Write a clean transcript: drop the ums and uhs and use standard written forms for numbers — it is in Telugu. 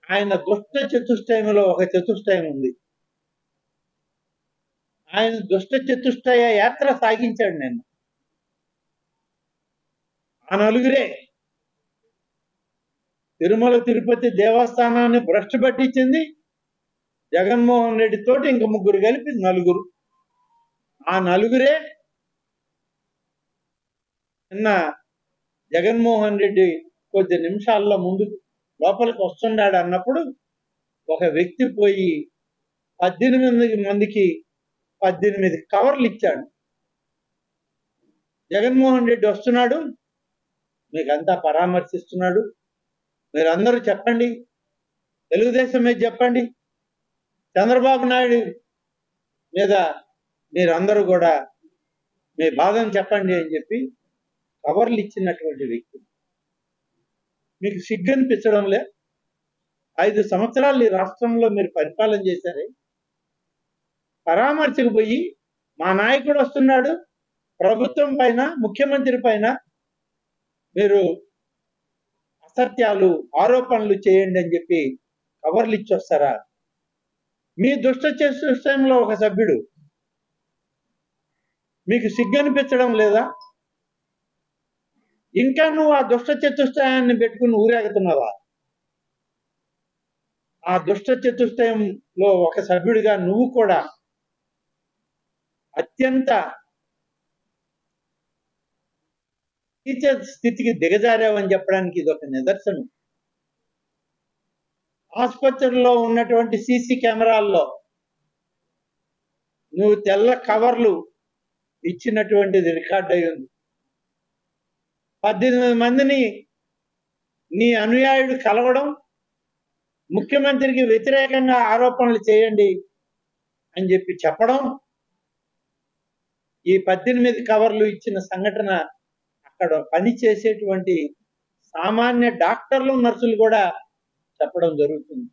ఆయన దుష్ట చతుష్టయంలో ఒక చతుష్టయం ఉంది. ఆయన దుష్ట చతుష్టయ యాత్ర సాగించాడు. నేను ఆ నలుగురే తిరుమల తిరుపతి దేవస్థానాన్ని భ్రష్టు పట్టించింది జగన్మోహన్ రెడ్డి తోటి ఇంక ముగ్గురు కలిపి నలుగురు. ఆ నలుగురే నిన్న జగన్మోహన్ రెడ్డి కొద్ది నిమిషాల్లో ముందు లోపలికి వస్తున్నాడు అన్నప్పుడు ఒక వ్యక్తి పోయి 18 మందికి 18 కవర్లు ఇచ్చాడు. జగన్మోహన్ రెడ్డి వస్తున్నాడు, మీకంతా పరామర్శిస్తున్నాడు, మీరందరూ చెప్పండి, తెలుగుదేశం మీద చెప్పండి, చంద్రబాబు నాయుడు మీద మీరందరూ కూడా మీ బాధను చెప్పండి అని చెప్పి కవర్లు ఇచ్చినటువంటి వ్యక్తి. మీకు సిగ్గు అనిపించడం లే? 5 సంవత్సరాలు ఈ రాష్ట్రంలో మీరు పరిపాలన చేశారే, పరామర్శకు పోయి మా నాయకుడు వస్తున్నాడు, ప్రభుత్వం పైన ముఖ్యమంత్రి పైన మీరు అసత్యాలు ఆరోపణలు చేయండి అని చెప్పి కవర్లు ఇచ్చొస్తారా? మీ దుష్ట చతుష్టయంలో ఒక సభ్యుడు, మీకు సిగ్గు అనిపించడం లేదా? ఇంకా నువ్వు ఆ దుష్ట చతుష్టయాన్ని పెట్టుకుని ఊరేగుతున్నావా? ఆ దుష్ట చతుష్టయంలో ఒక సభ్యుడిగా నువ్వు కూడా అత్యంత నీచ స్థితికి దిగజారావని చెప్పడానికి ఇది ఒక నిదర్శనం. ఆసుపత్రిలో ఉన్నటువంటి సీసీ కెమెరాల్లో నువ్వు తెల్ల కవర్లు ఇచ్చినటువంటిది రికార్డ్ అయి ఉంది. 18 మందిని నీ అనుయాయుడు కలవడం, ముఖ్యమంత్రికి వ్యతిరేకంగా ఆరోపణలు చేయండి అని చెప్పి చెప్పడం, ఈ 18 కవర్లు ఇచ్చిన సంఘటన అక్కడ పనిచేసేటువంటి సామాన్య డాక్టర్లు నర్సులు కూడా చెప్పడం జరుగుతుంది.